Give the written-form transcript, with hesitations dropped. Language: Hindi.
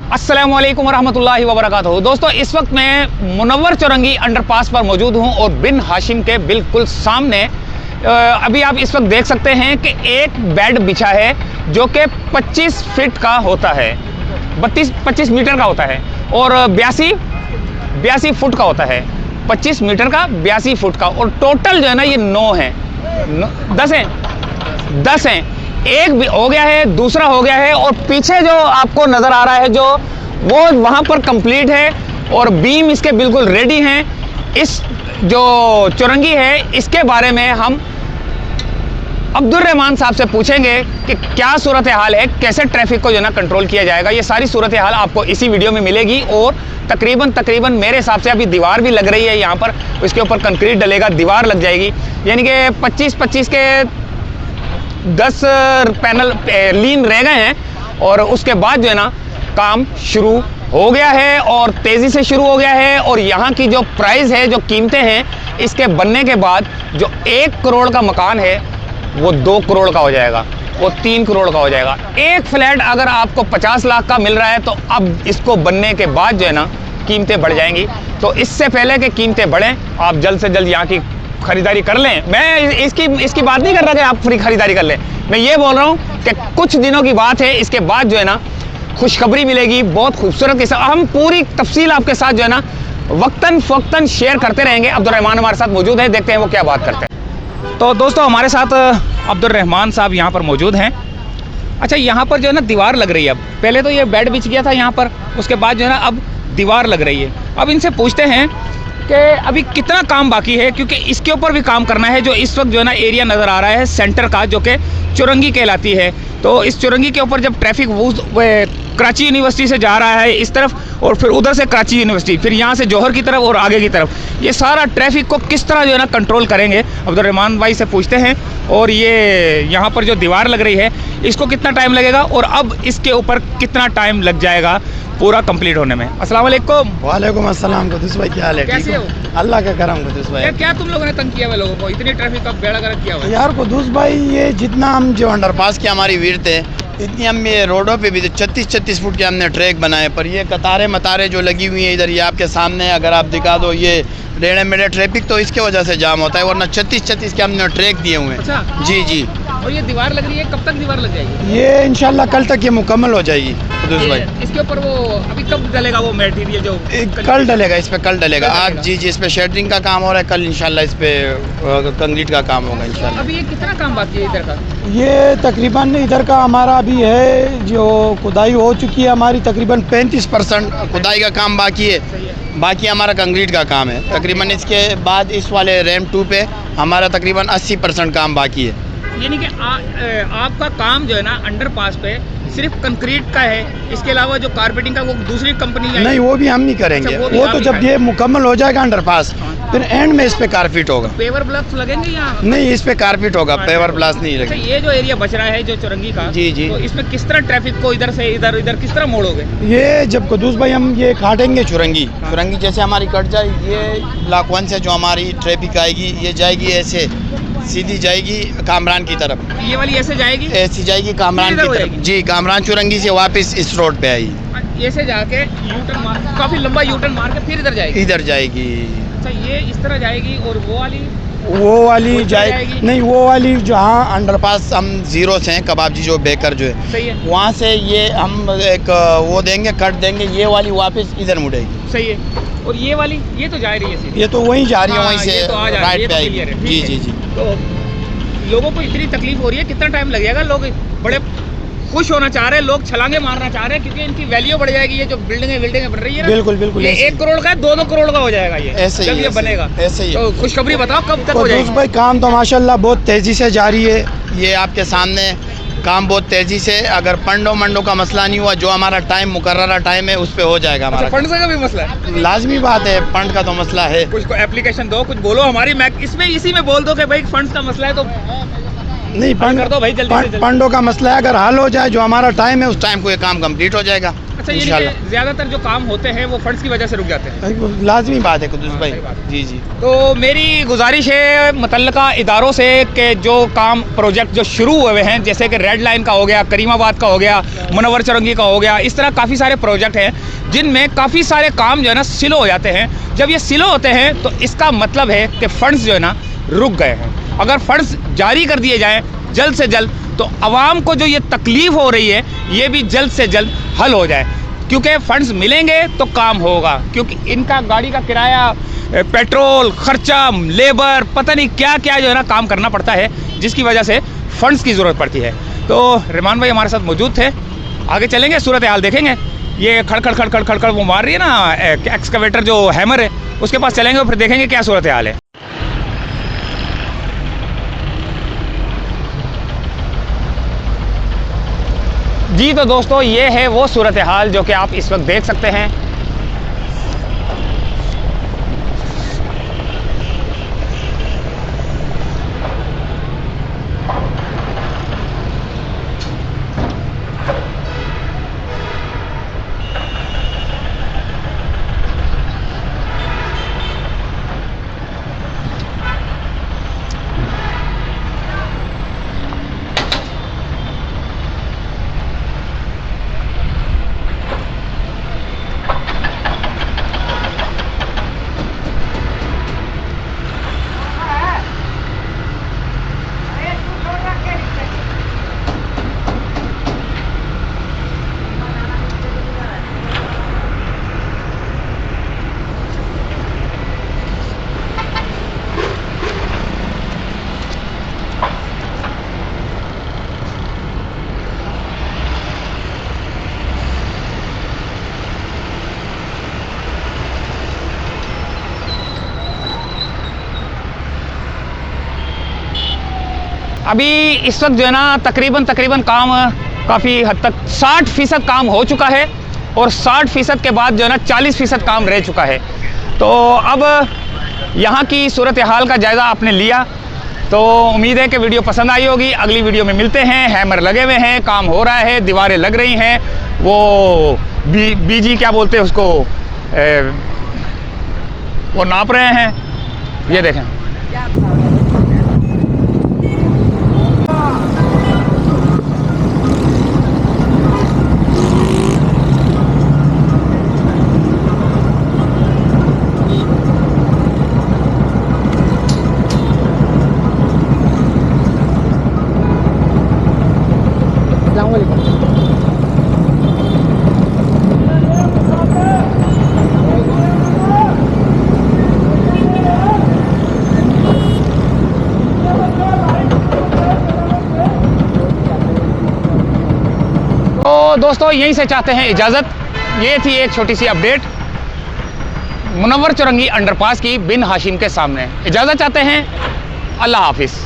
अस्सलामुअलैकुम वरहमतुल्लाहि वबरकातुहू। दोस्तों, इस वक्त मैं मुनव्वर चौरंगी अंडरपास पर मौजूद हूं और बिन हाशिम के बिल्कुल सामने अभी आप इस वक्त देख सकते हैं कि एक बेड बिछा है जो कि 25 फीट का होता है, 25 मीटर का होता है और 82 फुट का होता है। 25 मीटर का 82 फुट का और टोटल जो है ना ये 9 है, 10 हैं। एक भी हो गया है, दूसरा हो गया है और पीछे जो आपको नज़र आ रहा है जो वो वहाँ पर कंप्लीट है और बीम इसके बिल्कुल रेडी हैं। इस जो चौरंगी है इसके बारे में हम अब्दुल रहमान साहब से पूछेंगे कि क्या सूरत हाल है, कैसे ट्रैफिक को जो है ना कंट्रोल किया जाएगा। ये सारी सूरत हाल आपको इसी वीडियो में मिलेगी और तकरीबन मेरे हिसाब से अभी दीवार भी लग रही है यहाँ पर, इसके ऊपर कंक्रीट डलेगा, दीवार लग जाएगी, यानी कि 25 के 10 पैनल लीन रह गए हैं और उसके बाद जो है ना काम शुरू हो गया है और तेज़ी से शुरू हो गया है। और यहाँ की जो प्राइस है, जो कीमतें हैं, इसके बनने के बाद जो 1 करोड़ का मकान है वो 2 करोड़ का हो जाएगा, वो 3 करोड़ का हो जाएगा। एक फ्लैट अगर आपको 50 लाख का मिल रहा है तो अब इसको बनने के बाद जो है ना कीमतें बढ़ जाएंगी। तो इससे पहले कि कीमतें बढ़ें आप जल्द से जल्द यहाँ की खरीदारी कर लें। मैं इसकी बात नहीं कर रहा कि आप फ्री खरीदारी कर लें, मैं ये बोल रहा हूँ कि कुछ दिनों की बात है, इसके बाद जो है ना खुशखबरी मिलेगी बहुत खूबसूरत के साथ। हम पूरी तफसील आपके साथ जो है ना वक्तन फ़वक्तन शेयर करते रहेंगे। अब्दुल रहमान हमारे साथ मौजूद है, देखते हैं वो क्या बात करते हैं। तो दोस्तों, हमारे साथ अब्दुल रहमान साहब यहाँ पर मौजूद हैं। अच्छा, यहाँ पर जो है ना दीवार लग रही है। अब पहले तो ये बेड बिछ गया था यहाँ पर, उसके बाद जो है ना अब दीवार लग रही है। अब इनसे पूछते हैं कि अभी कितना काम बाकी है, क्योंकि इसके ऊपर भी काम करना है। जो इस वक्त जो है ना एरिया नज़र आ रहा है सेंटर का, जो कि चौरंगी कहलाती है, तो इस चौरंगी के ऊपर जब ट्रैफिक कराची यूनिवर्सिटी से जा रहा है इस तरफ और फिर उधर से कराची यूनिवर्सिटी, फिर यहाँ से जौहर की तरफ और आगे की तरफ, ये सारा ट्रैफिक को किस तरह जो है ना कंट्रोल करेंगे अब्दुल रहमान भाई से पूछते हैं। और ये यहाँ पर जो दीवार लग रही है इसको कितना टाइम लगेगा और अब इसके ऊपर कितना टाइम लग जाएगा पूरा कंप्लीट होने में। अस्सलाम वालेकुम। वालेकुम अस्सलाम। कुदूस भाई क्या हाल है? कैसे हो? अल्लाह का करम। कुदूस भाई क्या तुम लोगों ने तंग किया हुआ लोगों को, इतनी ट्रैफिक का बेड़ा गर्क किया हुआ है? यार कुदूस भाई, ये जितना हम जो अंडरपास की हमारी विड्थ है इतनी हम ये रोडों पे भी 36 फुट के हमने ट्रैक बनाए, पर ये कतारें जो लगी हुई हैं इधर, ये आपके सामने अगर आप दिखा दो, ये रेड़े मेरे ट्रैफिक तो इसके वजह से जाम होता है, वरना 36 के हमने ट्रैक दिए हुए हैं। अच्छा। जी। और ये दीवार लग रही है, कब तक दीवार लग जाएगी? ये इंशाल्लाह कल तक ये मुकम्मल हो जाएगी कुदूस भाई। इसके ऊपर वो अभी कब डलेगा वो मटेरियल जो? कल डलेगा, इस पे कल डलेगा। आज जी इस पे शेडरिंग का काम हो रहा है, कल इंशाल्लाह इस पे कंक्रीट का काम होगा इंशाल्लाह। अभी ये कितना काम बाकी है इधर का? ये तकरीबन इधर का हमारा अभी है जो खुदाई हो चुकी है हमारी, तकरीबन 35% खुदाई का काम बाकी है, बाकी हमारा कंक्रीट का काम है। तकरीबन इसके बाद इस वाले रैम 2 पे हमारा तकरीबन 80% काम बाकी है। यानी कि आपका काम जो है ना अंडरपास पे सिर्फ कंक्रीट का है, इसके अलावा जो कारपेटिंग का वो दूसरी कंपनी है? नहीं, वो भी हम नहीं करेंगे। अच्छा, वो तो जब ये मुकम्मल हो जाएगा अंडरपास, फिर एंड में इस पे कारपेट होगा। पेवर ब्लॉक्स लगेंगे या नहीं? इस पे कारपेट होगा, पेवर ब्लास नहीं लगेगा। ये जो एरिया बच रहा है जो चौरंगी का, जी तो इसमें किस तरह ट्रैफिक को इधर से इधर किस तरह मोड़ोगे? ये जब कुदूस भाई हम ये काटेंगे चौरंगी जैसे हमारी कट जाए, ये ब्लॉक 1 से जो हमारी ट्रैफिक आएगी ये जाएगी ऐसे सीधी जाएगी कामरान की तरफ। ये वाली ऐसे जाएगी? ऐसी जाएगी कामरान की तरफ जी, कामरान चौरंगी से वापस इस रोड पे आएगी, ऐसे जाके यूटर्न मार, काफी लंबा यूटर्न मार के फिर इधर जाएगी? इधर जाएगी। अच्छा, ये इस तरह जाएगी और वो वाली जाएगी? नहीं, वो वाली जहाँ अंडरपास हम जीरो से हैं, कबाबजी जो बेकर जो है, सही है, वहाँ से ये हम एक वो देंगे, कट देंगे, ये वाली वापस इधर मुड़ेगी। सही है। और ये वाली ये तो जा रही है सीधी? ये तो वहीं जा रही है, वहीं से तो राइट पे आएगी। जी। तो लोगों को इतनी तकलीफ हो रही है, कितना टाइम लगेगा? लोग बड़े खुश होना चाह रहे हैं, लोग छलांगे मारना चाह रहे हैं क्योंकि इनकी वैल्यू बढ़ जाएगी। ये जो बिल्डिंगें बन रही है ना, बिल्कुल ये 1 करोड़ का 2 करोड़ का हो जाएगा ये, ऐसे जब ही ये बनेगा। ऐसे ही। तो खुशखबरी बताओ कब तक हो जाएगी? भाई काम तो माशाल्लाह बहुत तेजी से जारी है, ये आपके सामने काम बहुत तेजी से। अगर पंडो का मसला नहीं हुआ, जो हमारा टाइम मुकर्ररा टाइम है उस पे हो जाएगा हमारा। फंड का भी मसला है? लाजमी बात है, फंड का तो मसला है। कुछ एप्लीकेशन दो, कुछ बोलो हमारी इसमें इसी में बोल दो कि भाई फंड का मसला है तो नहीं, कर दो भाई जल्दी से जल्दी। फंडों का मसला है, अगर हल हो जाए जो हमारा टाइम है उस टाइम को ये काम कंप्लीट हो जाएगा। अच्छा, ये इंशाल्लाह। ज़्यादातर जो काम होते हैं वो फंड्स की वजह से रुक जाते हैं। लाजमी बात है कुदूस भाई। सही बात है। जी जी। तो मेरी गुजारिश है मुतल्लिका इदारों से कि जो काम प्रोजेक्ट जो शुरू हुए हैं, जैसे कि रेड लाइन का हो गया, करीमाबाद का हो गया, मुनव्वर चौरंगी का हो गया, इस तरह काफ़ी सारे प्रोजेक्ट हैं जिनमें काफ़ी सारे काम जो है ना स्लो हो जाते हैं। जब ये स्लो होते हैं तो इसका मतलब है कि फ़ंड्स जो है ना रुक गए हैं। अगर फ़ंड्स जारी कर दिए जाएँ जल्द से जल्द तो आवाम को जो ये तकलीफ़ हो रही है ये भी जल्द से जल्द हल हो जाए, क्योंकि फ़ंड्स मिलेंगे तो काम होगा। क्योंकि इनका गाड़ी का किराया, पेट्रोल खर्चा, लेबर, पता नहीं क्या क्या जो है ना काम करना पड़ता है, जिसकी वजह से फ़ंड्स की ज़रूरत पड़ती है। तो रहमान भाई हमारे साथ मौजूद थे, आगे चलेंगे, सूरत हाल देखेंगे। ये खड़ वो मार रही है ना एक्सकवेटर जो हैमर है, उसके पास चलेंगे और फिर देखेंगे क्या सूरत हाल है। जी तो दोस्तों, ये है वो सूरत हाल जो कि आप इस वक्त देख सकते हैं। अभी इस वक्त जो है ना तकरीबन काम काफ़ी हद तक 60% काम हो चुका है और 60% के बाद जो है ना 40% काम रह चुका है। तो अब यहाँ की सूरत हाल का जायज़ा आपने लिया, तो उम्मीद है कि वीडियो पसंद आई होगी। अगली वीडियो में मिलते हैं। हैमर लगे हुए हैं, काम हो रहा है, दीवारें लग रही हैं, वो बीजी क्या बोलते हैं उसको, वो नाप रहे हैं। ये देखें, तो दोस्तों यहीं से चाहते हैं इजाज़त। ये थी एक छोटी सी अपडेट मुनव्वर चौरंगी अंडरपास की बिन हाशिम के सामने। इजाज़त चाहते हैं। अल्लाह हाफिज़।